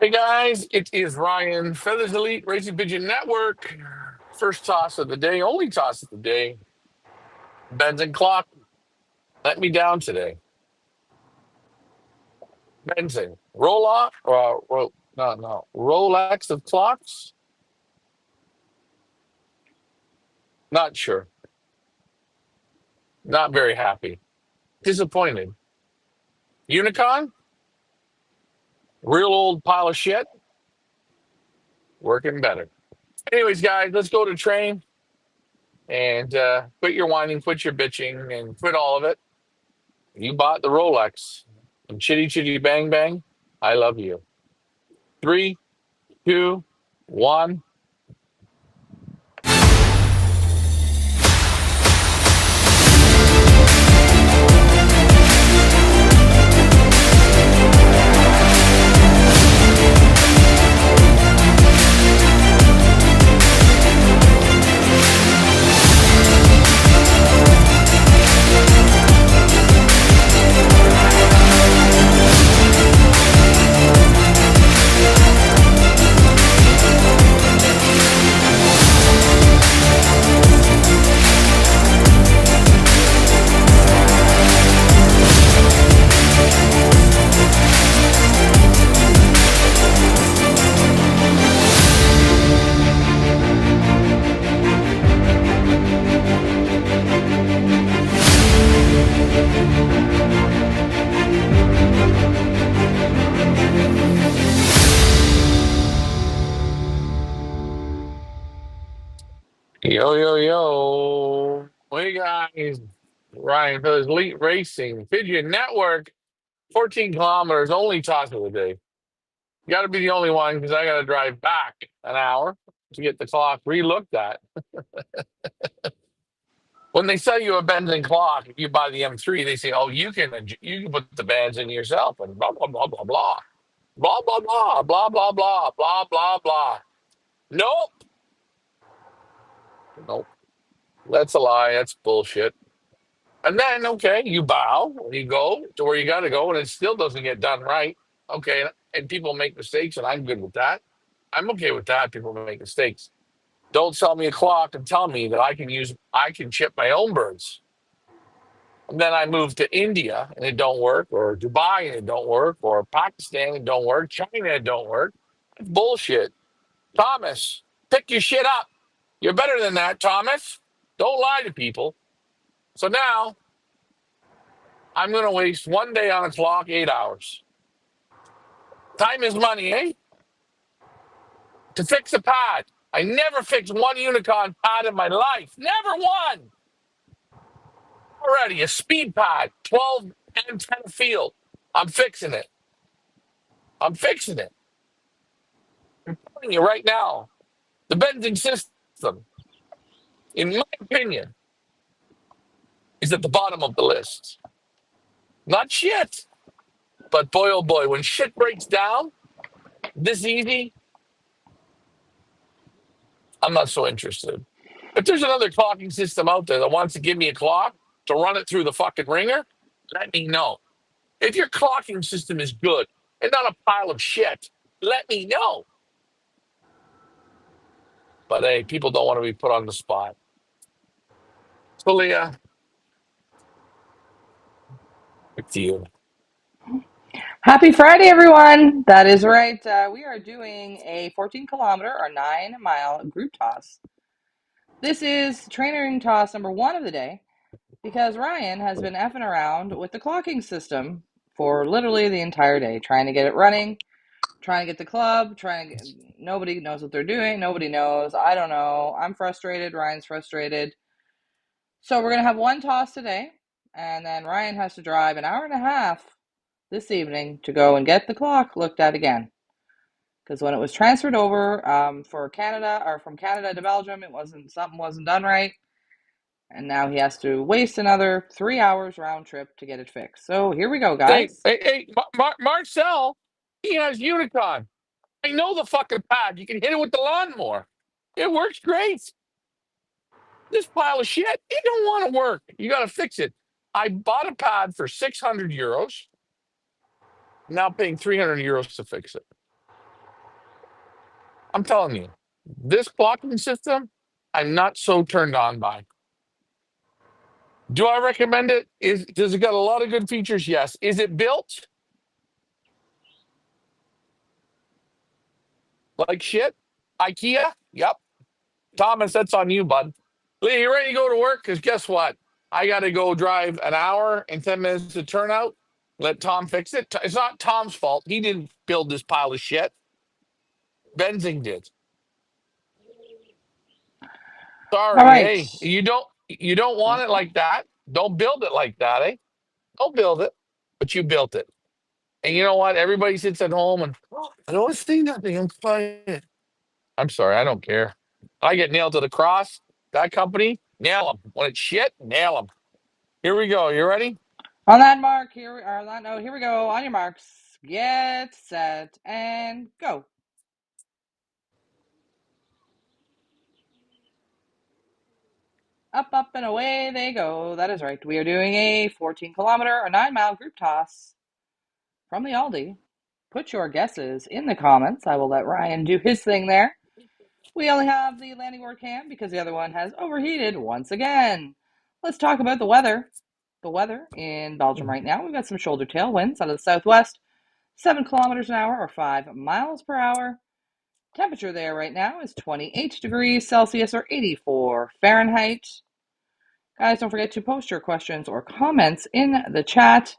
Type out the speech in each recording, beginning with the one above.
Hey guys, it is Ryan, Feathers Elite Racing Pigeon Network. First toss of the day, only toss of the day. Benson clock let me down today. Benson, roll off, no, Rolex of clocks. Not sure. Not very happy. Disappointed. Unicon, real old pile of shit. Working better. Anyways, guys, let's go to train and quit your whining, quit your bitching, and quit all of it. You bought the Rolex. And chitty chitty bang bang. I love you. Three, two, one. Yo, yo, yo. Hey, guys. Ryan Feathers Elite Racing Pigeon Network. 14 kilometers, only toss of the day. Got to be the only one because I got to drive back an hour to get the clock relooked at. When they sell you a Benson clock, if you buy the M3, they say, "Oh, you can put the bands in yourself," and blah blah blah blah blah blah blah blah blah blah blah blah blah blah. Nope, nope. That's a lie. That's bullshit. And then, okay, you bow, you go to where you got to go, and it still doesn't get done right. Okay, and people make mistakes, and I'm good with that. I'm okay with that. People make mistakes. Don't sell me a clock and tell me that I can chip my own birds. And then I move to India and it don't work, or Dubai and it don't work, or Pakistan and it don't work, China and it don't work. It's bullshit. Thomas, pick your shit up. You're better than that, Thomas. Don't lie to people. So now I'm going to waste one day on a clock, 8 hours. Time is money, eh? To fix a pad. I never fixed one Unicon pad in my life. Never one. Already a speed pad, 12 and 10 field. I'm fixing it. I'm fixing it. I'm telling you right now. The bending system, in my opinion, is at the bottom of the list. Not shit, but boy, oh boy, when shit breaks down this easy, I'm not so interested. If there's another clocking system out there that wants to give me a clock to run it through the fucking ringer, let me know. If your clocking system is good and not a pile of shit, let me know. But hey, people don't want to be put on the spot. So, Leah, back to you. Happy Friday, everyone. That is right. We are doing a 14-kilometer or 9-mile group toss. This is trainer toss number 1 of the day because Ryan has been effing around with the clocking system for literally the entire day, trying to get it running, trying to get the club, nobody knows what they're doing. Nobody knows. I don't know. I'm frustrated. Ryan's frustrated. So we're going to have one toss today, and then Ryan has to drive an hour and a half this evening to go and get the clock looked at again. Because when it was transferred over for Canada, or from Canada to Belgium, something wasn't done right, and now he has to waste another 3 hours round trip to get it fixed. So here we go, Hey, guys. hey, hey, Marcel, he has Unicon. I know the fucking pad. You can hit it with the lawnmower. It works great. This pile of shit, it don't want to work. You got to fix it. I bought a pad for 600 euros. Now paying 300 euros to fix it. I'm telling you, this clocking system, I'm not so turned on by. Do I recommend it? Does it got a lot of good features? Yes. Is it built like shit? IKEA? Yep. Thomas, that's on you, bud. Lee, you ready to go to work? Because guess what? I got to go drive an hour and 10 minutes to turnout. Let Tom fix it. It's not Tom's fault. He didn't build this pile of shit. Benzing did. All Sorry, right. hey. You don't want it like that. Don't build it like that, eh? Don't build it. But you built it. And you know what? Everybody sits at home and "Oh, I don't see nothing. I'm quiet. I'm sorry, I don't care. I get nailed to the cross. That company, nail them. When it's shit, nail them. Here we go. You ready? On that mark, on that note, here we go. On your marks, get set and go. Up, up, and away they go. That is right. We are doing a 14-kilometer or 9-mile group toss from the Aldi. Put your guesses in the comments. I will let Ryan do his thing there. We only have the landing board cam because the other one has overheated once again. Let's talk about the weather. The weather in Belgium right now, we've got some shoulder tail winds out of the southwest, 7 kilometers an hour or 5 miles per hour. Temperature there right now is 28 degrees Celsius or 84 Fahrenheit. Guys, don't forget to post your questions or comments in the chat.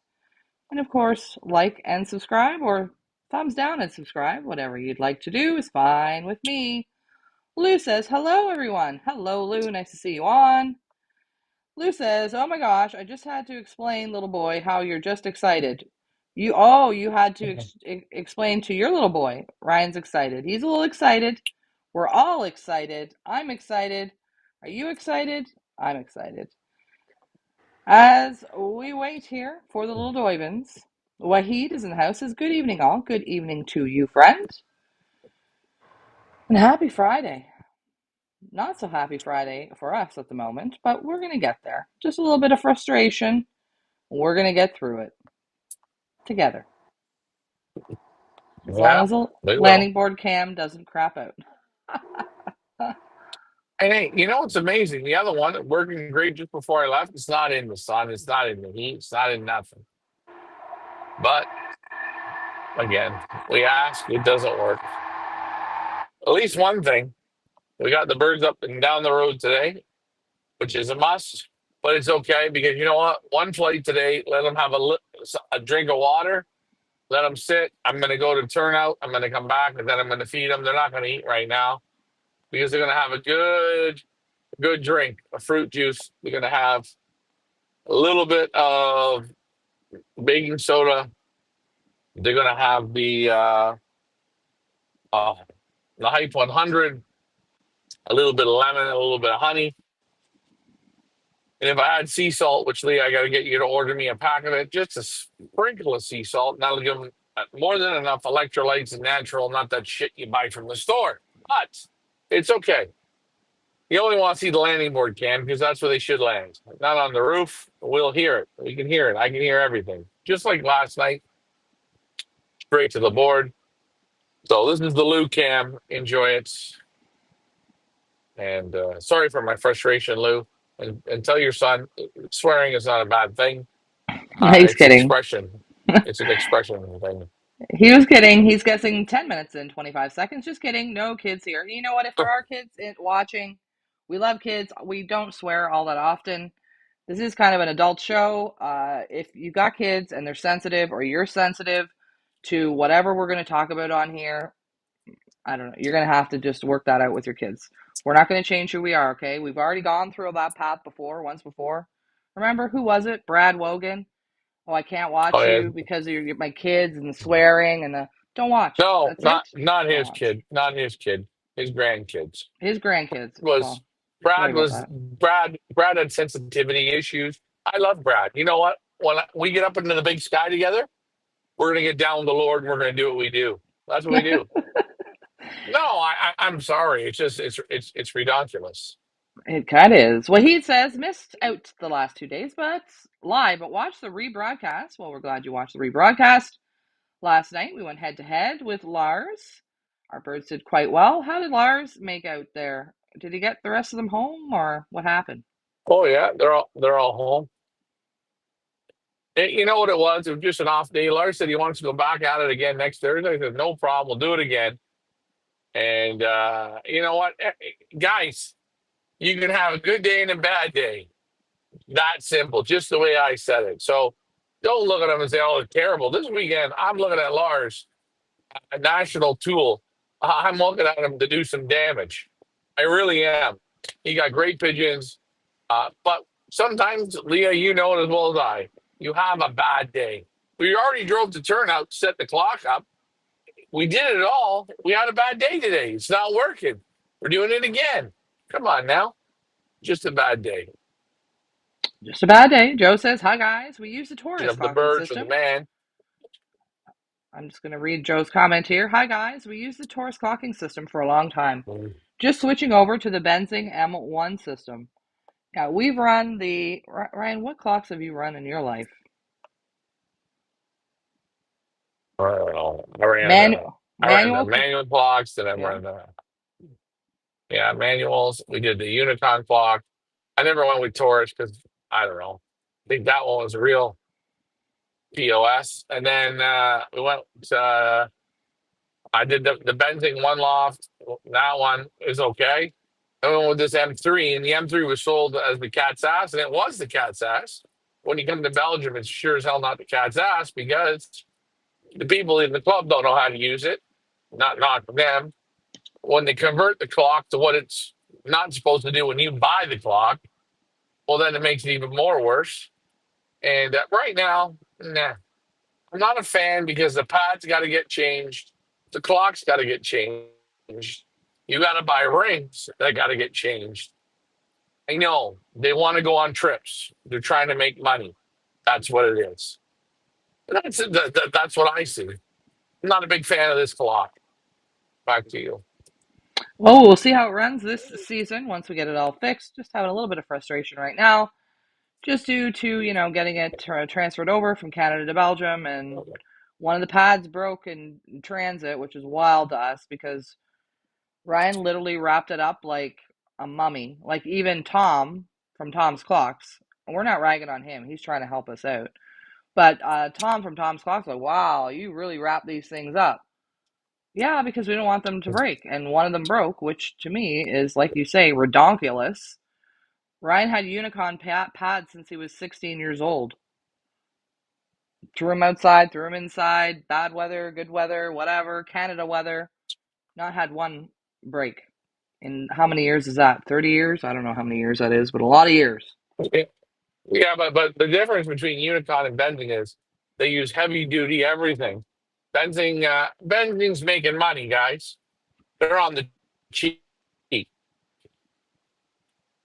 And of course, like and subscribe or thumbs down and subscribe. Whatever you'd like to do is fine with me. Lou says, hello, everyone. Hello, Lou. Nice to see you on. Lou says, oh my gosh, I just had to explain, little boy, how you're just excited. You had to explain to your little boy. Ryan's excited. He's a little excited. We're all excited. I'm excited. Are you excited? I'm excited. As we wait here for the little Doivens, Wahid is in the house. Says, good evening, all. Good evening to you, friend. And happy Friday. Not so happy Friday for us at the moment, but we're going to get there. Just a little bit of frustration. We're going to get through it together. As long Yeah, as the they will. landing board cam doesn't crap out. And hey, you know what's amazing? The other one working great just before I left. It's not in the sun. It's not in the heat. It's not in nothing. But again, we ask. It doesn't work. At least one thing. We got the birds up and down the road today, which is a must. But it's okay because you know what? One flight today. Let them have a drink of water. Let them sit. I'm going to go to turnout. I'm going to come back and then I'm going to feed them. They're not going to eat right now because they're going to have a good drink, a fruit juice. They're going to have a little bit of baking soda. They're going to have uh, the Hype 100, a little bit of lemon, a little bit of honey. And if I had sea salt, which Lee, I got to get you to order me a pack of it, just a sprinkle of sea salt, and that'll give them more than enough electrolytes and natural, not that shit you buy from the store. But it's okay. You only want to see the landing board cam because that's where they should land. Not on the roof. We'll hear it. We can hear it. I can hear everything. Just like last night, straight to the board. So this is the Lou cam. Enjoy it. And sorry for my frustration, Lou. And tell your son swearing is not a bad thing. He's It's kidding. expression. It's an expression thing. He was kidding. He's guessing 10 minutes and 25 seconds. Just kidding. No kids here. You know what? If there are kids watching, we love kids. We don't swear all that often. This is kind of an adult show. If you got kids and they're sensitive or you're sensitive to whatever we're going to talk about on here, I don't know. You're going to have to just work that out with your kids. We're not going to change who we are, okay? We've already gone through that path before, once before. Remember, who was it? Brad Wogan. Oh, I can't Oh watch yeah. you because of my kids and the swearing and the. Don't watch. No, That's it. not Don't his watch. kid. Not his kid. His grandkids. His grandkids. Was Well, sorry about that. Brad had sensitivity issues. I love Brad. You know what? When we get up into the big sky together, we're gonna get down with the Lord and we're gonna do what we do. That's what we do. No, I'm sorry. It's just it's ridiculous. It kind of is. Well, he says missed out the last 2 days, but live. But watch the rebroadcast. Well, we're glad you watched the rebroadcast. Last night we went head to head with Lars. Our birds did quite well. How did Lars make out there? Did he get the rest of them home, or what happened? Oh yeah, they're all home. You know what it was? It was just an off day. Lars said he wants to go back at it again next Thursday. I said, no problem, we'll do it again. And you know what, guys, you can have a good day and a bad day. That simple, just the way I said it. So don't look at them and say, "Oh, it's terrible." This weekend, I'm looking at Lars, a national tool. I'm looking at him to do some damage. I really am. He got great pigeons, but sometimes, Leah, you know it as well as I. You have a bad day. We already drove to turnout, set the clock up. We did it all. We had a bad day today. It's not working. We're doing it again. Come on now. Just a bad day. Just a bad day. Joe says, "Hi guys, we use the Taurus Of the clocking birds or the system." man. I'm just going to read Joe's comment here. "Hi guys, we use the Taurus clocking system for a long time. Just switching over to the Benzing M1 system. Yeah, we've run the Ryan. What clocks have you run in your life? I don't know. I ran the Manual. manual clocks, and I Yeah. ran the manuals. We did the Unicon clock. I never went with Taurus because I don't know. I think that one was a real POS. And then we went. I did the Benzing one loft. That one is okay. I went with this M3, and the M3 was sold as the cat's ass, and it was the cat's ass. When you come to Belgium, it's sure as hell not the cat's ass because the people in the club don't know how to use it. Not them. When they convert the clock to what it's not supposed to do when you buy the clock, well, then it makes it even more worse. And right now, nah, I'm not a fan because the pad's got to get changed, the clock's got to get changed. You got to buy rings that got to get changed. I know they want to go on trips. They're trying to make money. That's what it is. That's what I see. I'm not a big fan of this clock. Back to you. Well, we'll see how it runs this season once we get it all fixed. Just having a little bit of frustration right now, just due to getting it transferred over from Canada to Belgium, and one of the pads broke in transit, which is wild to us because Ryan literally wrapped it up like a mummy. Like even Tom from Tom's Clocks, we're not ragging on him. He's trying to help us out. But Tom from Tom's Clocks, like, wow, you really wrap these things up. Yeah, because we don't want them to break. And one of them broke, which to me is, like you say, redonkulous. Ryan had Unicon pads since he was 16 years old. Threw him outside, threw him inside, bad weather, good weather, whatever, Canada weather. Not had one break. In how many years is that? 30 years? I don't know how many years that is, but a lot of years. Yeah, but the difference between Unicon and Benzing is they use heavy duty everything. Benzing's making money, guys. They're on the cheap.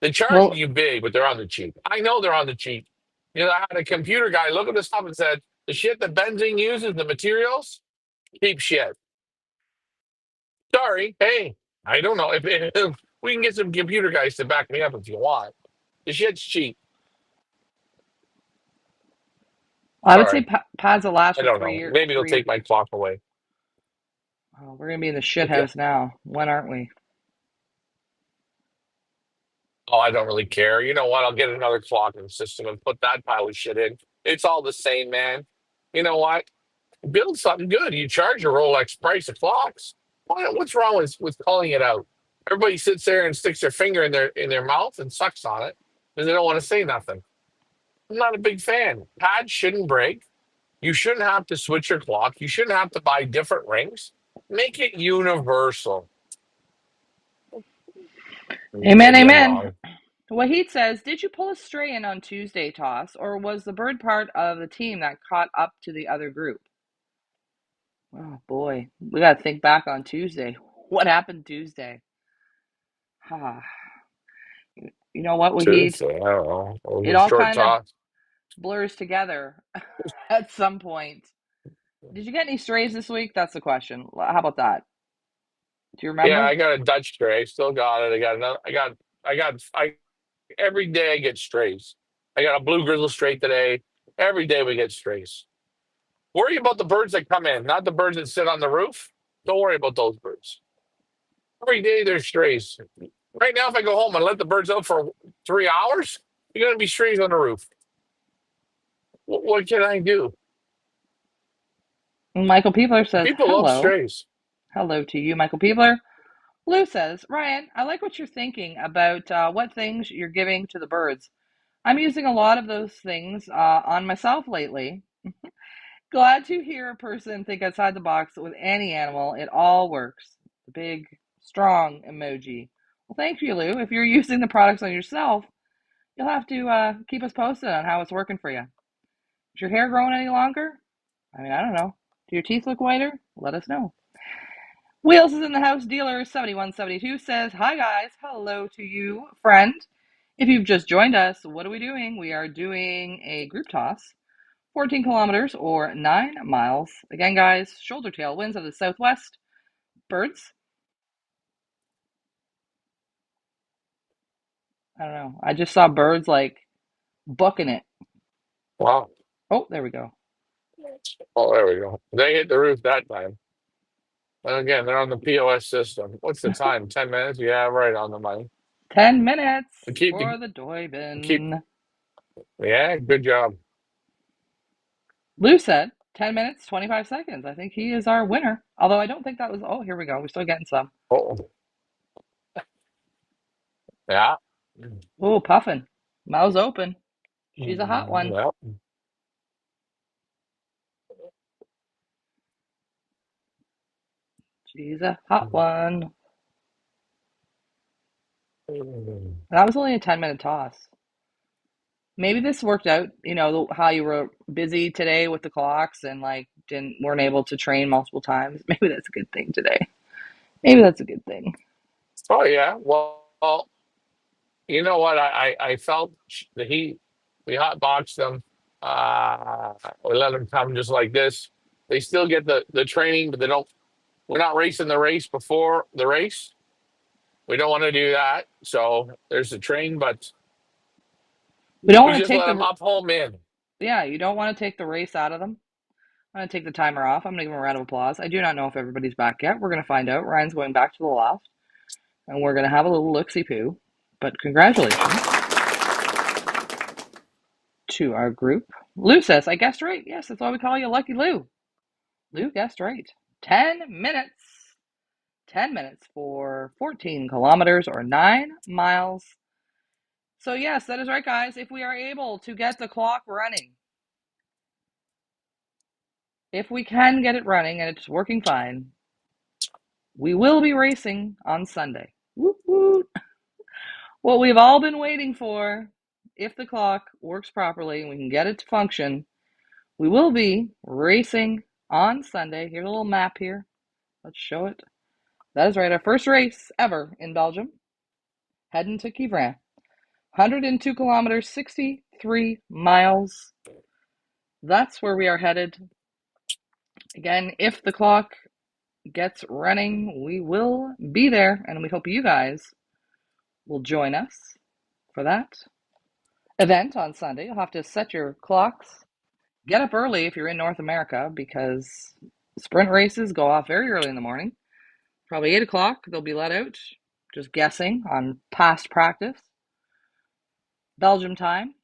They're charging Well, you big, but they're on the cheap. I know they're on the cheap. I had a computer guy look at this stuff and said, the shit that Benzing uses, the materials, cheap shit. Sorry. Hey, I don't know. If we can get some computer guys to back me up if you want. The shit's cheap. I would say Sorry. pads will last I for don't three know. years. Maybe they'll take my clock away. Oh, we're gonna be in the shit Okay. house now. When aren't we? Oh, I don't really care. You know what? I'll get another clocking system and put that pile of shit in. It's all the same, man. You know what? Build something good. You charge a Rolex price of clocks. What's wrong with calling it out? Everybody sits there and sticks their finger in their mouth and sucks on it because they don't want to say nothing. I'm not a big fan. Pads shouldn't break. You shouldn't have to switch your clock. You shouldn't have to buy different rings. Make it universal. Amen, Maybe I'm amen. wrong. Wahid says, did you pull a stray in on Tuesday, Toss, or was the bird part of the team that caught up to the other group? Oh boy, we gotta think back on Tuesday. What happened Tuesday? Ah, you know what, Wahid? Seriously, I don't know. It was It a all short kind of talk. blurs together at some point. Did you get any strays this week? That's the question. How about that? Do you Yeah, remember? I got a Dutch stray. Still got it. I got another. I every day I get strays. I got a blue grizzle stray today. Every day we get strays. Worry about the birds that come in, not the birds that sit on the roof. Don't worry about those birds. Every day there's strays. Right now, if I go home and let the birds out for 3 hours, you're going to be strays on the roof. What can I do? Michael Peebler says, People love hello. strays. Hello to you, Michael Peebler. Lou says, Ryan, I like what you're thinking about what things you're giving to the birds. I'm using a lot of those things on myself lately. Glad to hear a person think outside the box with any animal. It all works. The big, strong emoji. Well, thank you, Lou. If you're using the products on yourself, you'll have to keep us posted on how it's working for you. Is your hair growing any longer? I mean, I don't know. Do your teeth look whiter? Let us know. Wheels is in the house. Dealer 7172 says, hi, guys. Hello to you, friend. If you've just joined us, what are we doing? We are doing a group toss, 14 kilometers or 9 miles. Again, guys, shoulder tail winds of the southwest. Birds. I don't know. I just saw birds like booking it. Wow. Oh, there we go. Oh, there we go. They hit the roof that time. And again, they're on the POS system. What's the time? 10 minutes? Yeah, right on the money. 10 minutes To keep for the the keep. Doibin. Yeah, good job. Lou said 10 minutes, 25 seconds. I think he is our winner. Although I don't think that was. Oh, here we go. We're still getting some. Oh, yeah. Oh, puffing. Mouth's open. She's a hot one. Well, She's a hot one. That was only a 10-minute toss. Maybe this worked out, how you were busy today with the clocks and like didn't weren't able to train multiple times. Maybe that's a good thing today. Maybe that's a good thing. oh yeah. Well, you know what? I felt the heat. We hot boxed them. We let them come just like this. They still get the training, but they don't. We're not racing the race before the race. We don't want to do that. So there's the train, but We don't we want to just take let them the up home in. yeah, you don't want to take the race out of them. I'm going to take the timer off. I'm going to give him a round of applause. I do not know if everybody's back yet. We're going to find out. Ryan's going back to the loft, and we're going to have a little look-see-poo. But congratulations to our group. Lou says, I guessed right. Yes, that's why we call you Lucky Lou. Lou guessed right. 10 minutes. 10 minutes for 14 kilometers or 9 miles. So, yes, that is right, guys. If we are able to get the clock running, if we can get it running and it's working fine, we will be racing on Sunday. Woot woot. What we've all been waiting for, if the clock works properly and we can get it to function, we will be racing on Sunday. Here's a little map here. Let's show it. That is right, our first race ever in Belgium, heading to Quievrain. 102 kilometers, 63 miles. That's where we are headed. Again, if the clock gets running, we will be there, and we hope you guys will join us for that event on Sunday. You'll have to set your clocks. Get up early if you're in North America because sprint races go off very early in the morning. Probably 8 o'clock, they'll be let out. Just guessing on past practice. Belgium time,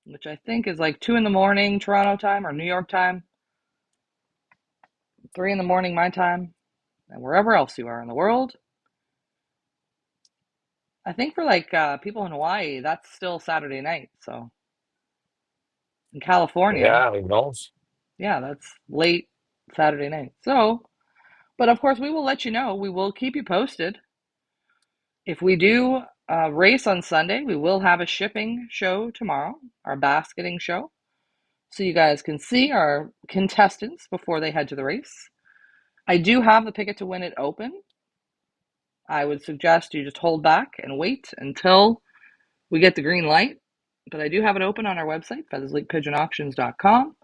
which I think is like 2 in the morning Toronto time or New York time, 3 in the morning my time, and wherever else you are in the world. I think for like people in Hawaii, that's still Saturday night. So in California, Yeah, who knows? yeah, that's late Saturday night. So, but of course, we will let you know. We will keep you posted. If we do race on Sunday, we will have a shipping show tomorrow, our basketing show. So you guys can see our contestants before they head to the race. I do have the Picket to Win It open. I would suggest you just hold back and wait until we get the green light. But I do have it open on our website, feathersleekpigeonauctions.com.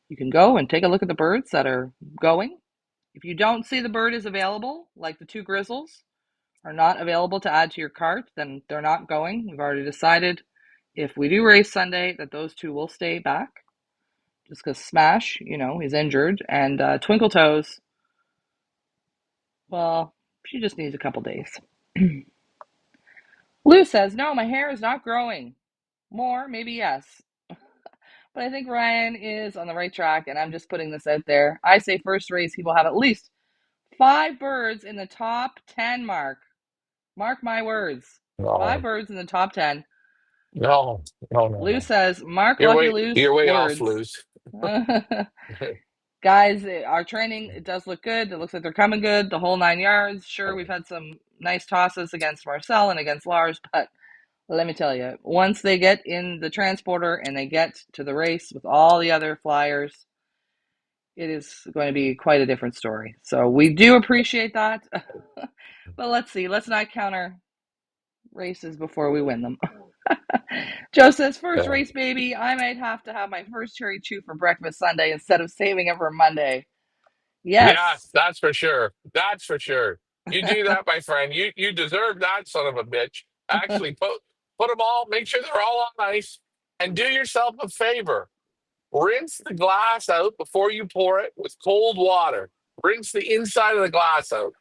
You can go and take a look at the birds that are going. If you don't see the bird is available, like the two grizzles are not available to add to your cart, then they're not going. We've already decided if we do race Sunday that those two will stay back just because Smash, he's injured. And Twinkle Toes, Well, she just needs a couple days. Lou says, no, my hair is not growing. More, maybe yes. But I think Ryan is on the right track, and I'm just putting this out there. I say first race, he will have at least 5 birds in the top 10 mark. Mark my words. 5 No, birds in the top 10. no, no, no, Lou no. says, Mark Lucky Lou's You're way off, words. Luz. Guys, our training, it does look good. It looks like they're coming good, the whole 9 yards. Sure, we've had some nice tosses against Marcel and against Lars, but let me tell you, once they get in the transporter and they get to the race with all the other flyers, it is going to be quite a different story. So we do appreciate that. But let's see. Let's not counter races before we win them. Joe says, first Yeah. race, baby. I might have to have my first cherry chew for breakfast Sunday instead of saving it for Monday. Yes. Yes, that's for sure. That's for sure. You do that, my friend. You deserve that, son of a bitch. Actually, put them all. Make sure they're all on ice, and do yourself a favor. Rinse the glass out before you pour it with cold water. Rinse the inside of the glass out.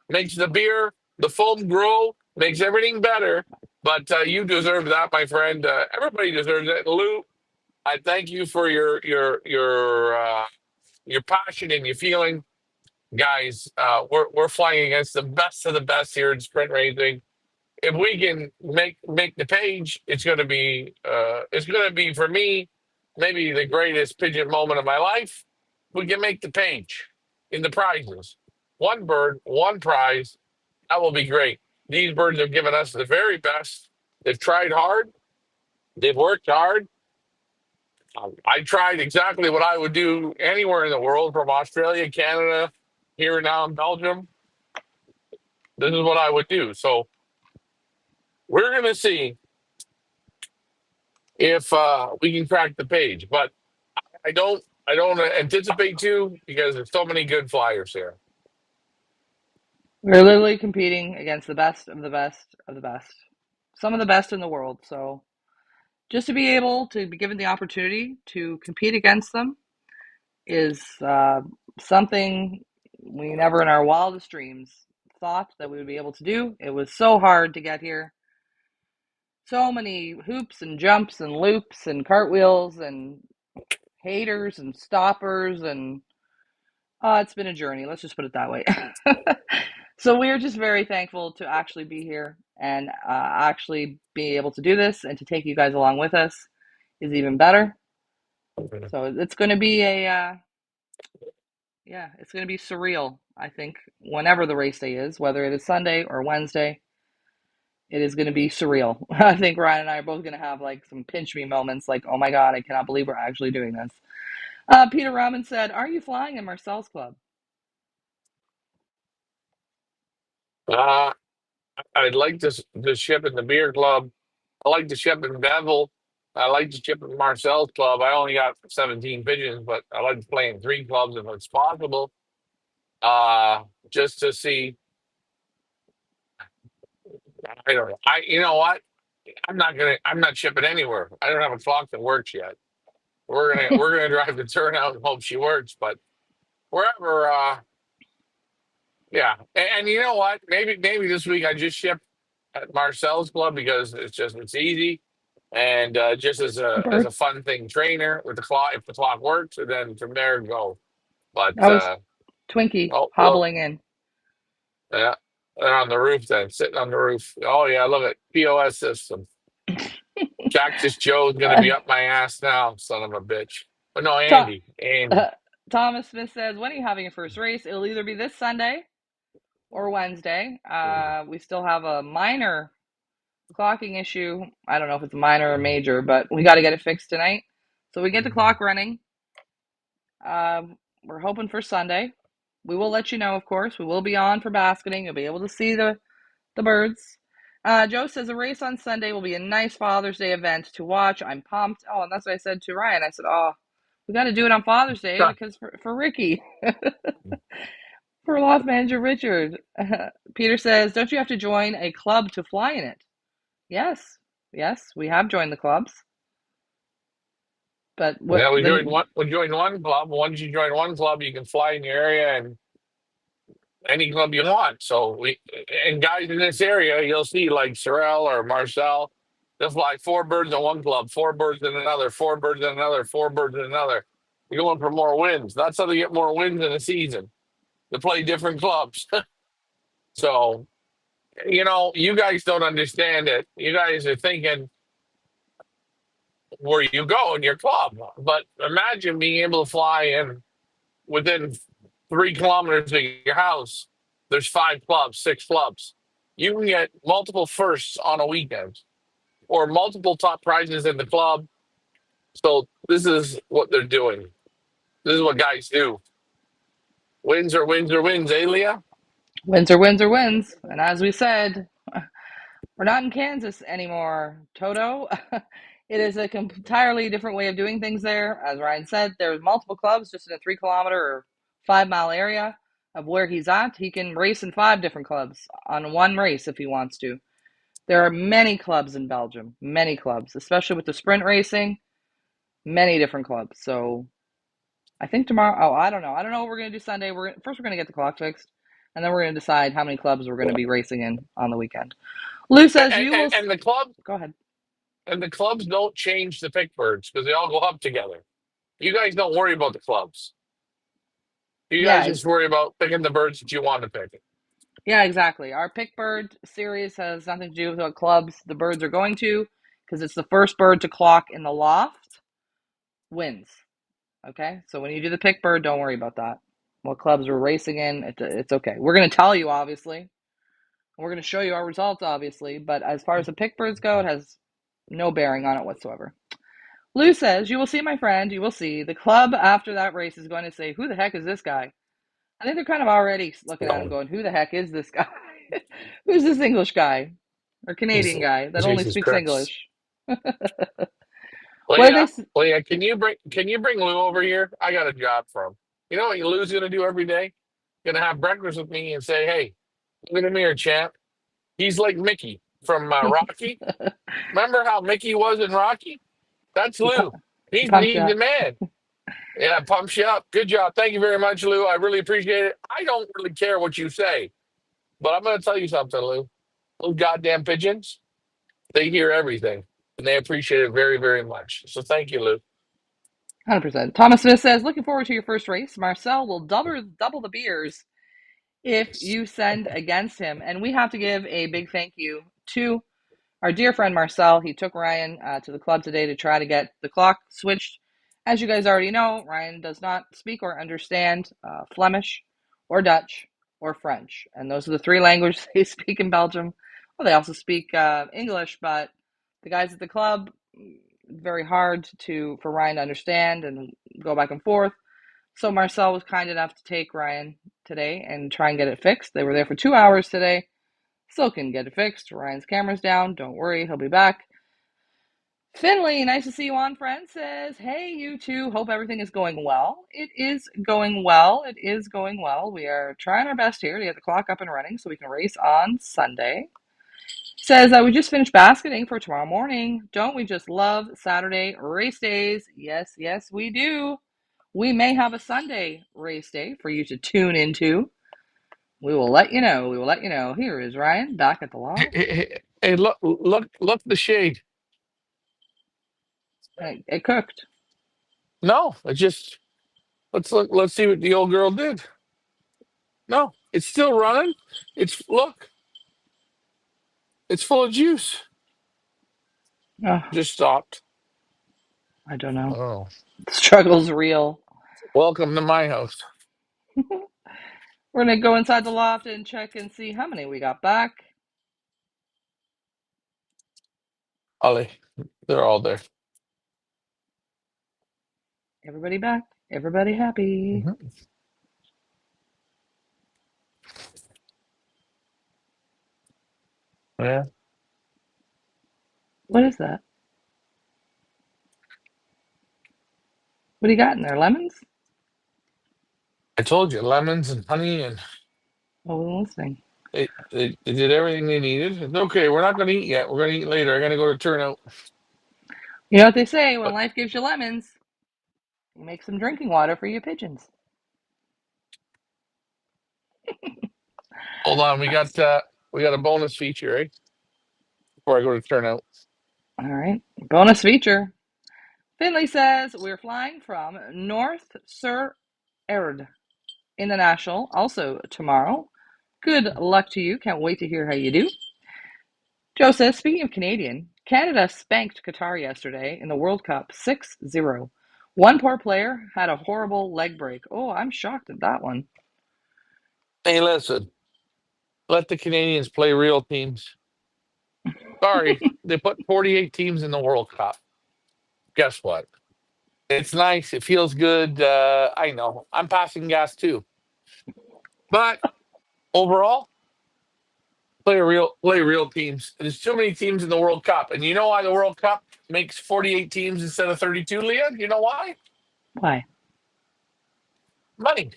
Makes the beer, the foam grow, makes everything better. But you deserve that, my friend. Everybody deserves it. Lou, I thank you for your passion and your feeling, guys. We're flying against the best of the best here in sprint racing. If we can make the page, it's gonna be for me maybe the greatest pigeon moment of my life. We can make the page in the prizes. One bird, one prize. That will be great. These birds have given us the very best. They've tried hard. They've worked hard. I tried exactly what I would do anywhere in the world, from Australia, Canada, here now in Belgium. This is what I would do. So we're going to see if we can crack the page. But I don't anticipate to, because there's so many good flyers here. We're literally competing against the best of the best of the best. Some of the best in the world. So just to be able to be given the opportunity to compete against them is something we never in our wildest dreams thought that we would be able to do. It was so hard to get here. So many hoops and jumps and loops and cartwheels and haters and stoppers, and it's been a journey. Let's just put it that way. So we're just very thankful to actually be here and actually be able to do this, and to take you guys along with us is even better. So it's going to be yeah, it's going to be surreal. I think whenever the race day is, whether it is Sunday or Wednesday, it is going to be surreal. I think Ryan and I are both going to have like some pinch me moments, like, oh my God, I cannot believe we're actually doing this. Peter Rahman said, are you flying in Marcel's club? Uh, I'd like to ship in the beer club. I like to ship in Bevel. I like to ship in Marcel's club. I only got 17 pigeons, but I like to play in three clubs if it's possible. Just to see. I don't know. You know what? I'm not shipping anywhere. I don't have a clock that works yet. We're gonna drive the turnout and hope she works. But wherever, yeah. And you know what? Maybe this week I just ship at Marcel's club, because it's easy, and just as a Birds. fun thing, trainer with the clock, if the clock works, and then from there go. But That was Twinkie oh look, hobbling in. yeah, they're on the roof then, sitting on the roof. Oh yeah, look at POS system. Cactus Joe's gonna Uh, be up my ass now, son of a bitch. But no, Tom, Andy. Thomas Smith says, when are you having your first race? It'll either be this Sunday or Wednesday. We still have a minor clocking issue. I don't know if it's minor or major, but we got to get it fixed tonight. So we get the clock running. We're hoping for Sunday. We will let you know, of course. We will be on for basketing. You'll be able to see the birds. Joe says a race on Sunday will be a nice Father's Day event to watch. I'm pumped. Oh, and that's what I said to Ryan. I said, oh, we got to do it on Father's Day because for Ricky, for Loft Manager Richard. Peter says, don't you have to join a club to fly in it? Yes, yes, we have joined the clubs. But what Yeah, the we joined one club. Once you join one club, you can fly in your area, and any club you want. So and guys in this area, you'll see like Sorrel or Marcel, they'll fly four birds in one club, four birds in another, four birds in another, four birds in another. You're going for more wins. That's how they get more wins in a season. To play different clubs. So, you guys don't understand it. You guys are thinking where you go in your club. But imagine being able to fly in within 3 kilometers of your house. There's five clubs, six clubs. You can get multiple firsts on a weekend or multiple top prizes in the club. So this is what they're doing. This is what guys do. Wins are wins are wins, eh, Leah? Wins are wins are wins. And as we said, we're not in Kansas anymore, Toto. It is a entirely different way of doing things there. As Ryan said, there's multiple clubs just in a 3 kilometer or 5 mile area of where he's at. He can race in five different clubs on one race if he wants to. There are many clubs in Belgium, many clubs, especially with the sprint racing, many different clubs. So I think tomorrow, oh, I don't know. I don't know what we're going to do Sunday. First we're going to get the clock fixed, and then we're going to decide how many clubs we're going to be racing in on the weekend. Lou says And, you and, will. and the club Go ahead. and the clubs don't change the pick birds because they all go up together. You guys don't worry about the clubs. You guys Yeah, just worry about picking the birds that you want to pick. yeah, exactly. Our pick bird series has nothing to do with what clubs the birds are going to, because it's the first bird to clock in the loft wins. Okay, so when you do the pick bird, don't worry about that. What clubs we're racing in, it's okay. We're going to tell you, obviously. We're going to show you our results, obviously. But as far as the pick birds go, it has no bearing on it whatsoever. Lou says, you will see, my friend, you will see. The club after that race is going to say, who the heck is this guy? I think they're kind of already looking at him No, going, who the heck is this guy? Who's this English guy or Canadian guy that only Jesus speaks Christ, English? What did Leah, they? Leah, can you bring Lou over here? I got a job for him. You know what Lou's gonna do every day? Gonna have breakfast with me and say, "Hey, look in the mirror, champ. He's like Mickey from Rocky. Remember how Mickey was in Rocky? That's He, Lou. he He's pumped you he's the up. man. Yeah, pumps you up. Good job. Thank you very much, Lou. I really appreciate it. I don't really care what you say, but I'm gonna tell you something, Lou. Those goddamn pigeons, they hear everything and they appreciate it very, very much. So thank you, Lou. 100%. Thomas Smith says, looking forward to your first race. Marcel will double the beers if you send against him. And we have to give a big thank you to our dear friend Marcel. He took Ryan to the club today to try to get the clock switched. As you guys already know, Ryan does not speak or understand Flemish or Dutch or French. And those are the three languages they speak in Belgium. Well, they also speak English, but the guys at the club, very hard for Ryan to understand and go back and forth. So Marcel was kind enough to take Ryan today and try and get it fixed. They were there for 2 hours today. Still can get it fixed. Ryan's camera's down. Don't worry, he'll be back. Finley, nice to see you on, friend, says, hey, you two, hope everything is going well. It is going well. It is going well. We are trying our best here to get the clock up and running so we can race on Sunday. Says, we just finished basketing for tomorrow morning. Don't we just love Saturday race days? Yes, yes, we do. We may have a Sunday race day for you to tune into. We will let you know. We will let you know. Here is Ryan back at the Hey, loft. hey, hey, look the shade. It cooked. No, it just let's look. Let's see what the old girl did. No, it's still running. Look, it's full of juice. Oh, Just stopped. I don't know. Oh, The struggle's real. welcome to my house, We're going to go inside the loft and check and see how many we got back. Ollie. They're all there. Everybody back. Everybody happy. Mhm. Yeah, What is that? What do you got in there? Lemons? I told you, lemons and honey, and Oh, we're listening. they did everything they needed. It's okay. We're not going to eat yet. We're going to eat later. I'm going to go to turnout. You know what they say, when But life gives you lemons, you make some drinking water for your pigeons. Hold on, Nice. we got a bonus feature, eh? Before I go to turnout. All right. Bonus feature. Finley says we're flying from North Sur Erd International also tomorrow. Good luck to you. Can't wait to hear how you do. Joe says, speaking of Canadian, Canada spanked Qatar yesterday in the World Cup 6-0. One poor player had a horrible leg break. Oh, I'm shocked at that one. Hey, listen, let the Canadians play real teams. Sorry, they put 48 teams in the World Cup. Guess what? It's nice. It feels good. I know. I'm passing gas too. But overall, play real teams. There's too many teams in the World Cup. And you know why the World Cup makes 48 teams instead of 32, Leah? You know why? Why? Money.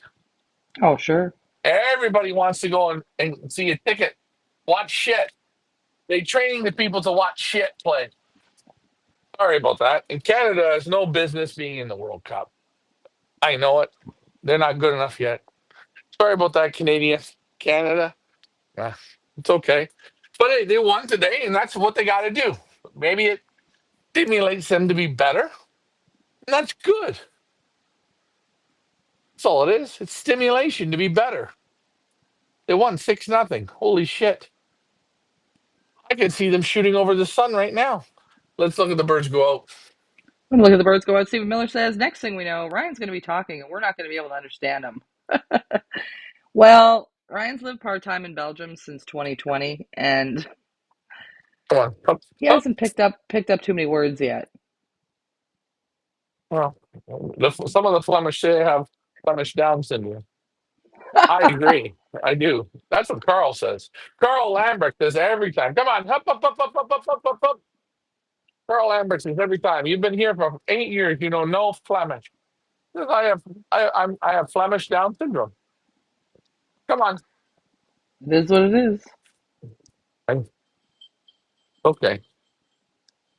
Oh, sure. Everybody wants to go and see a ticket, watch shit. They training the people to watch shit play. Sorry about that. And Canada has no business being in the World Cup. I know it. They're not good enough yet. Sorry about that, Canadian. Canada. Uh, it's okay. But hey, they won today, and that's what they got to do. Maybe it stimulates them to be better, and that's good. That's all it is. It's stimulation to be better. They won 6-0. Holy shit. I can see them shooting over the sun right now. Let's look at the birds go out. Look at the birds go out. Stephen Miller says, next thing we know, Ryan's going to be talking and we're not going to be able to understand him. Well, Ryan's lived part time in Belgium since 2020, and Come on. Up, he up. hasn't picked up too many words yet. Well, some of the Flemish say have Flemish Down syndrome. I agree. I do. That's what Carl says. Carl Lambert says every time. Come on. Up, up, up, up, up, up, up, up, up. Carl Lambert says every time. You've been here for 8 years. You know no Flemish. Says, I have Flemish Down syndrome. Come on. It is what it is. Okay.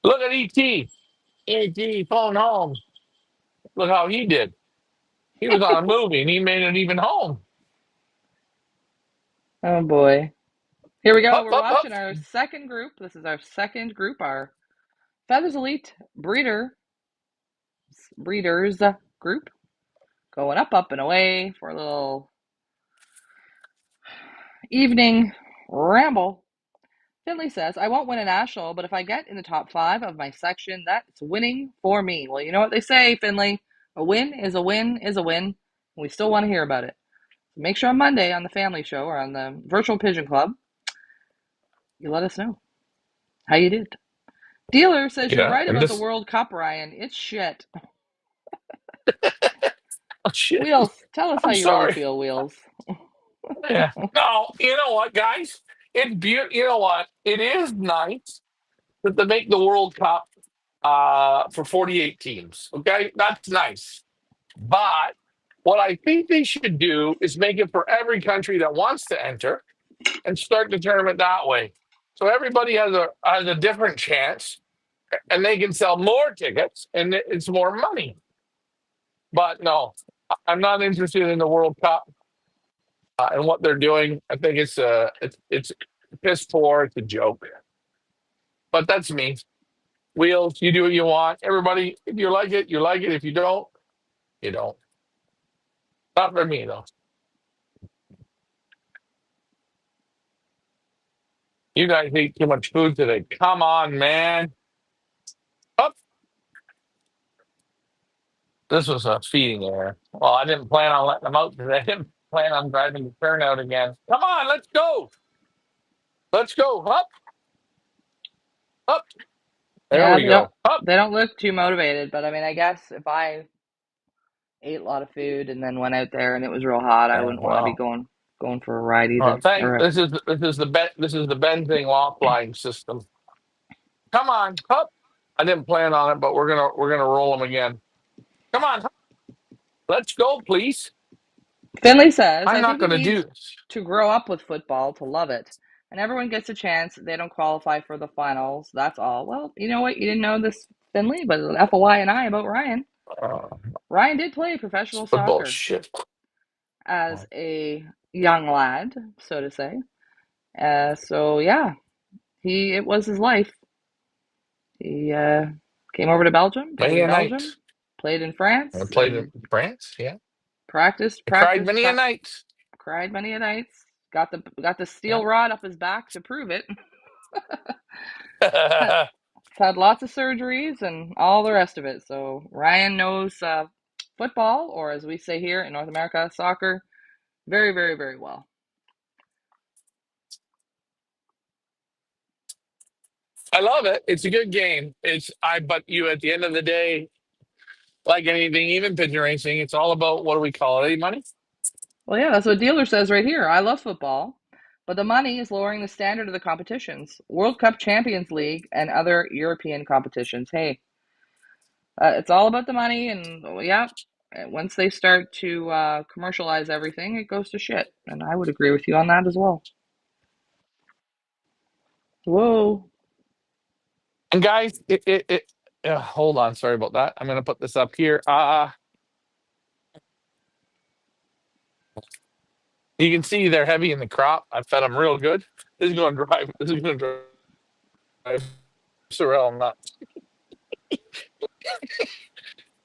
Look at ET. ET, phone home. Look how he did. He was on a movie and he made it even home. Oh boy. Here we go. Up, We're up, up. watching our second group. This is our second group, our Feathers Elite breeders group. Going up, up, and away for a little evening ramble. Finley says, I won't win a national, but if I get in the top five of my section, that's winning for me. Well, you know what they say, Finley. A win is a win is a win. And we still want to hear about it. So make sure on Monday on the Family Show or on the Virtual Pigeon Club, you let us know how you did. Dealer says you're Yeah. right And about the this, World Cup, Ryan. It's shit. oh, shit. Wheels, tell us how I'm you really sorry. feel, Wheels. Yeah. No, you know what, guys? It's beautiful. You know what? It is nice that they make the World Cup for 48 teams. Okay. That's nice. But what I think they should do is make it for every country that wants to enter and start the tournament that way. So everybody has a different chance and they can sell more tickets and it's more money. But no, I'm not interested in the World Cup and what they're doing. I think it's piss poor. It's a joke. But that's me. Wheels, you do what you want. Everybody, if you like it, you like it. If you don't, you don't. Not for me though. You guys eat too much food today. Come on, man. Oh, this was a feeding error. Well, I didn't plan on letting them out today. I didn't plan on driving the turnout again. Come on, let's go. Let's go. Up, up. There Yeah, we they don't go. Up. they don't look too motivated, but I mean, I guess if I ate a lot of food and then went out there and it was real hot, I Yeah, wouldn't want to be well, going for a ride either. thank. Or This is the bending offline system. Come on, up. I didn't plan on it, but we're gonna roll them again. Come on, Hup. Let's go, please. Finley says, I'm I not think you gonna need do this. to grow up with football to love it. And everyone gets a chance. They don't qualify for the finals. That's all. Well, you know what? You didn't know this, Finley, but FOI and I about Ryan. Uh, Ryan did play it's professional football soccer shit. as a young lad, so to say. So yeah, he it was his life. He came over to Belgium, played Many in a night. Belgium, played in I France, played in and France. Yeah, practiced, I cried practiced, many a night. cried many a nights. Got the Yeah. steel rod up his back to prove it. Had had lots of surgeries and all the rest of it. So Ryan knows football, or as we say here in North America, soccer, very, very, very well. I love it. It's a good game. But you at the end of the day, like anything, even pigeon racing, it's all about what do we call it? Money. Well, yeah, that's what Dealer says right here. I love football, but the money is lowering the standard of the competitions. World Cup Champions League and other European competitions. Hey, it's all about the money, and yeah, once they start to commercialize everything, it goes to shit. And I would agree with you on that as well. Whoa. And guys, hold on. Sorry about that. I'm going to put this up here. You can see they're heavy in the crop. I fed them real good. This is going to drive. This is going to drive Sorrel nuts.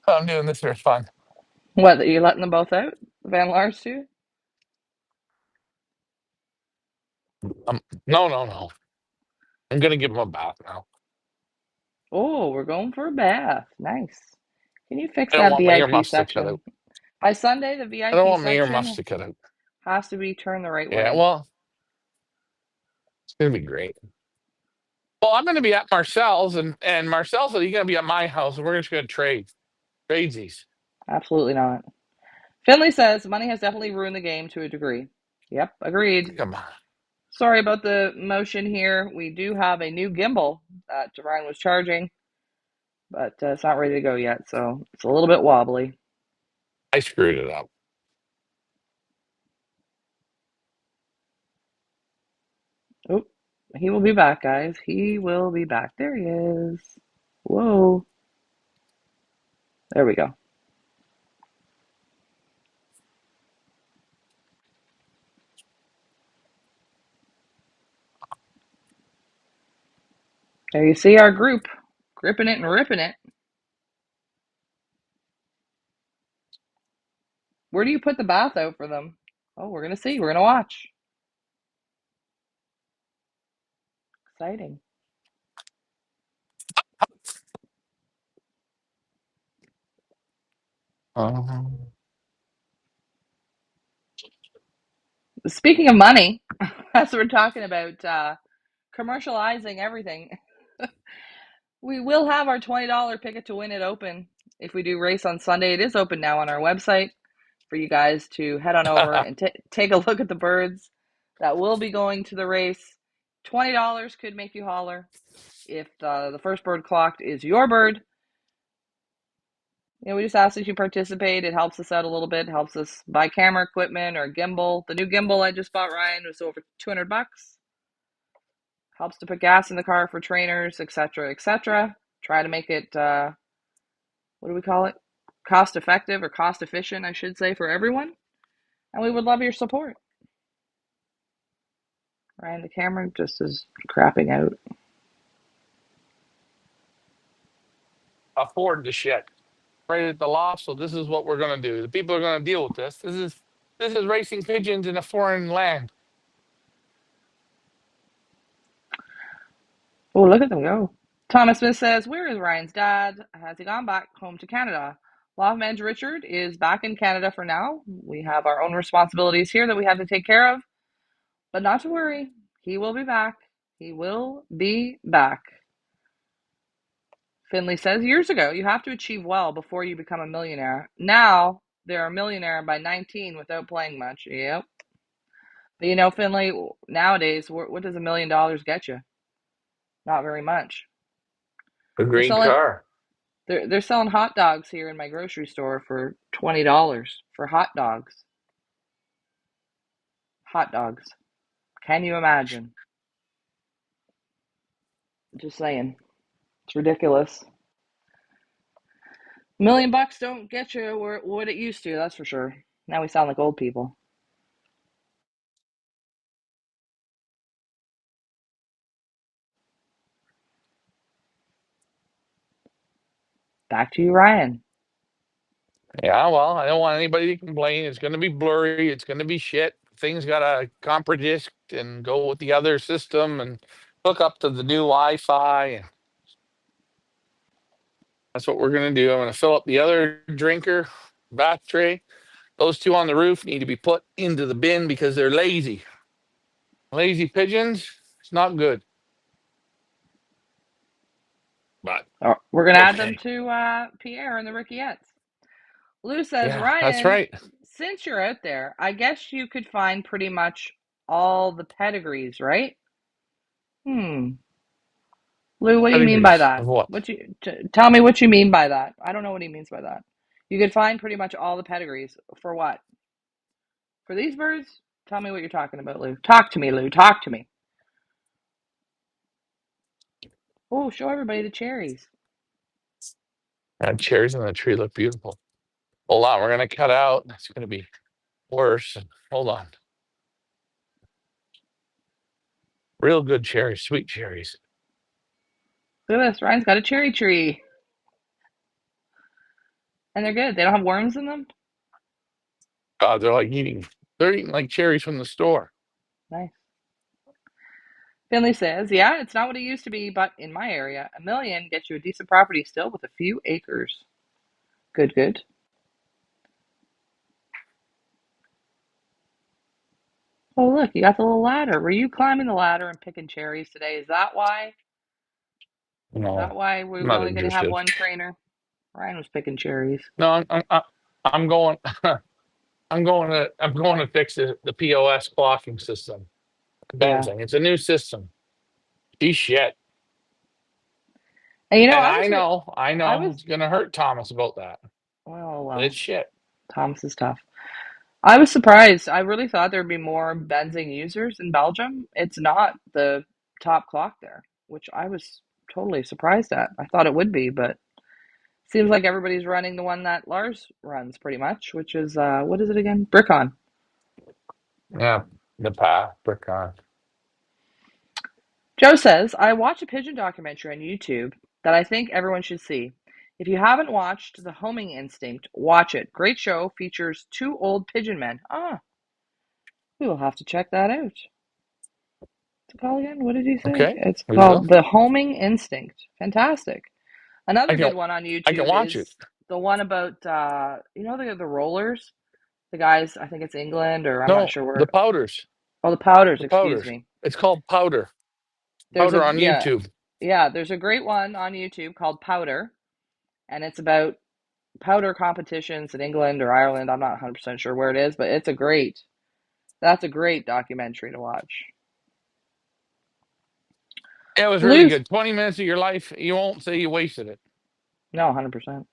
I'm doing this for fun. What, are you letting them both out? Van Lars too? No, no, no. I'm going to give them a bath now. Oh, we're going for a bath. Nice. Can you fix I don't that want my VIP earmuffs to cut section? out. By Sunday, the I don't VIP want my earmuffs section to cut out. has to be turned the right Yeah, way. well, it's going to be great. Well, I'm going to be at Marcel's, and Marcel said he's going to be at my house, and we're just going to trade tradesies. Absolutely not. Finley says money has definitely ruined the game to a degree. Yep, agreed. Come on. Sorry about the motion here. We do have a new gimbal that Ryan was charging, but it's not ready to go yet, so it's a little bit wobbly. I screwed it up. Oh, he will be back, guys. He will be back. There he is. Whoa. There we go. There you see our group gripping it and ripping it. Where do you put the bath out for them? Oh, we're going to see. We're going to watch. Exciting. Um, Speaking of money, as we're talking about commercializing everything, we will have our $20 Pick It to Win It open if we do race on Sunday. It is open now on our website for you guys to head on over and take a look at the birds that will be going to the race. $20 could make you holler. If the first bird clocked is your bird, we just ask that you participate. It helps us out a little bit. It helps us buy camera equipment or gimbal. The new gimbal I just bought, Ryan, was over $200. Helps to put gas in the car for trainers, etc., etc. Try to make it what do we call it? Cost effective or cost efficient, I should say, for everyone. And we would love your support. Ryan, the camera just is crapping out. afford the shit right at the loft. So this is what we're going to do. The people are going to deal with this. This is racing pigeons in a foreign land. Oh, look at them go. Thomas Smith says, where is Ryan's dad? Has he gone back home to Canada? Lawman's Richard is back in Canada for now. We have our own responsibilities here that we have to take care of, but not to worry. He will be back. He will be back. Finley says, years ago, you have to achieve well before you become a millionaire. Now, they're a millionaire by 19 without playing much. Yep. But Finley, nowadays, what does $1 million get you? Not very much. A They're green selling car. they're selling hot dogs here in my grocery store for $20 for hot dogs. Hot dogs. Can you imagine? Just saying. It's ridiculous. $1 million don't get you what it used to, that's for sure. Now we sound like old people. Back to you, Ryan. Yeah, well, I don't want anybody to complain. It's going to be blurry. It's going to be shit. Things got to copper disk and go with the other system and hook up to the new Wi-Fi. And that's what we're going to do. I'm going to fill up the other drinker bath tray. Those two on the roof need to be put into the bin because they're lazy. Lazy pigeons. It's not good. But Oh, we're going to add them okay. to Pierre and the Rickettes. Lou says, Yeah, that's Ryan, right. since you're out there, I guess you could find pretty much all the pedigrees, right? Hmm. Lou, what do you mean by Pedigrees that? of what? Tell me what you mean by that. I don't know what he means by that. You could find pretty much all the pedigrees for what? For these birds? Tell me what you're talking about, Lou. Talk to me, Lou. Talk to me. Oh, show everybody the cherries. Cherries on the tree look beautiful. Hold on, we're gonna cut out. It's gonna be worse. Hold on. Real good cherries, sweet cherries. Look at this. Ryan's got a cherry tree. And they're good. They don't have worms in them. God, they're eating like cherries from the store. Nice. Finley says, yeah, it's not what it used to be, but in my area, a million gets you a decent property still with a few acres. Good, good. Oh, look, you got the little ladder. Were you climbing the ladder and picking cherries today? Is that why? Is No, that why I'm we're not only going to have interested. one trainer? Ryan was picking cherries. No, I'm going. I'm going to fix the POS clocking system. Yeah. Benzing. It's a new system. Geez, shit. And you know, And I I know, was, it's gonna hurt Thomas about that. But well, it's shit. Thomas is tough. I was surprised. I really thought there'd be more Benzing users in Belgium. It's not the top clock there, which I was totally surprised at. I thought it would be, but seems like everybody's running the one that Lars runs pretty much, which is what is it again? Brickon. Yeah, the path, brick on. Joe says, I watched a pigeon documentary on YouTube that I think everyone should see. If you haven't watched The Homing Instinct, watch it. Great show, features two old pigeon men. Ah, we will have to check that out. What's it called again? What did he say? Okay, It's we will. called The Homing Instinct. Fantastic. I Another can good one on I can YouTube watch it. is the one about the rollers. The guys, I think it's England or I'm not No, sure the where. powders. Oh, the powders, The excuse powders. me. It's called powder. There's Powder a on yeah, YouTube. yeah, there's a great one on YouTube called Powder, and it's about powder competitions in England or Ireland. I'm not 100% sure where it is, but that's a great documentary to watch. It was really Lou, good. 20 minutes of your life, you won't say you wasted it. no, 100%.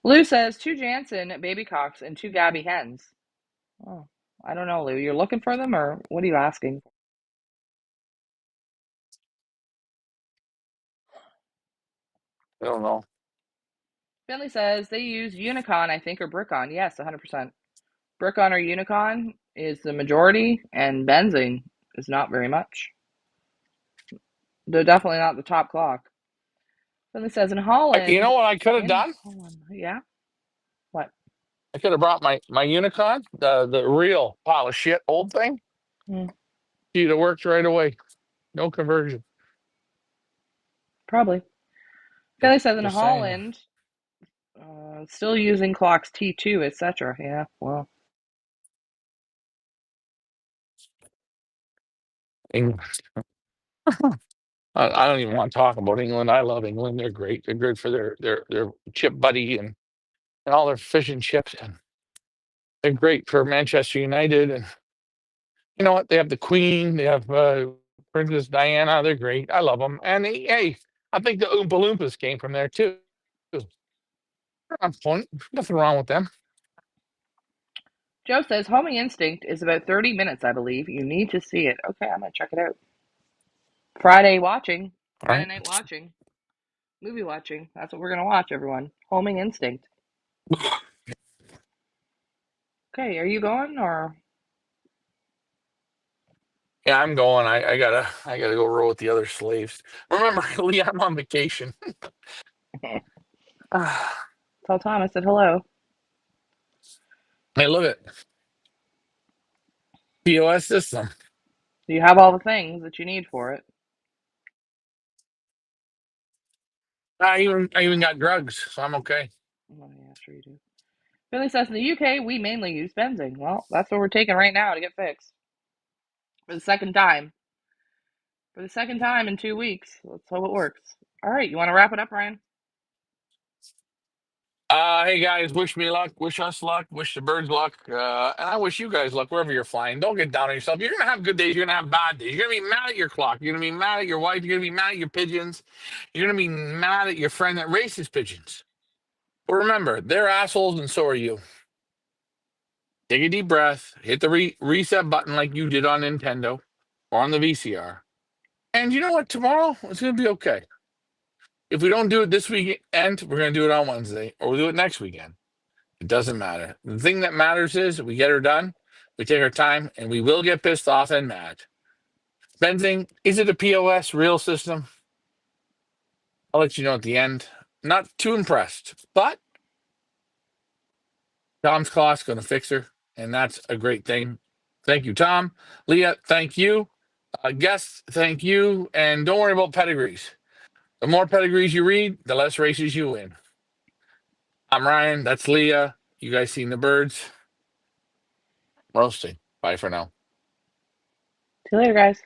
Lou says two Jansen baby cocks and two Gabby hens. Oh, I don't know, Lou. You're looking for them or what are you asking? I don't know. Finley says they use Unicon, I think, or Brickon. Yes, 100%. Brickon or Unicon is the majority, and Benzing is not very much. They're definitely not the top clock. Finley says in You Holland, know what I could have done? yeah. What? I could have brought my Unicon, the real pile of shit old thing. Hmm, She'd have worked right away. No conversion. probably. Finley Just says in just saying. Holland, still using clocks T2, etc. Yeah, well, England. I don't even want to talk about England. I love England. They're great. They're good for their chip buddy and all their fish and chips. And they're great for Manchester United. And you know what? They have the Queen. They have Princess Diana. They're great. I love them. And hey, I think the Oompa Loompas came from there too. They're on point. Nothing wrong with them. Joe says Homing Instinct is about 30 minutes, I believe. You need to see it. Okay, I'm gonna check it out. Friday watching, All Friday right. night watching, movie watching. That's what we're gonna watch, everyone. Homing Instinct. Okay, are you going or? Yeah, I'm going. I gotta go row with the other slaves. Remember, Lee, I'm on vacation. Ah, Tell Tom I said hello. hey, look at POS system. Do you have all the things that you need for it? I even got drugs, so I'm okay. Oh, yeah, sure you do. Billy says in the UK we mainly use benzene. Well, that's what we're taking right now to get fixed for the second time. For the second time in 2 weeks. Let's hope it works. All right, you want to wrap it up, Ryan? Hey guys, wish me luck, wish us luck, wish the birds luck, and I wish you guys luck wherever you're flying. Don't get down on yourself. You're gonna have good days, you're gonna have bad days. You're gonna be mad at your clock, you're gonna be mad at your wife, you're gonna be mad at your pigeons, you're gonna be mad at your friend that races pigeons. But remember, they're assholes and so are you. Take a deep breath, hit the reset button like you did on Nintendo or on the VCR. And you know what? Tomorrow it's gonna be okay. If we don't do it this weekend, we're gonna do it on Wednesday, or we'll do it next weekend. It doesn't matter. The thing that matters is we get her done, we take our time, and we will get pissed off and mad. Benzing, is it a POS real system? I'll let you know at the end. Not too impressed, but Tom's class going to fix her, and that's a great thing. Thank you, Tom. Leah, thank you. Guests, thank you. And don't worry about pedigrees. The more pedigrees you read, the less races you win. I'm Ryan. That's Leah. You guys seen the birds? Roasting. Bye for now. See you later, guys.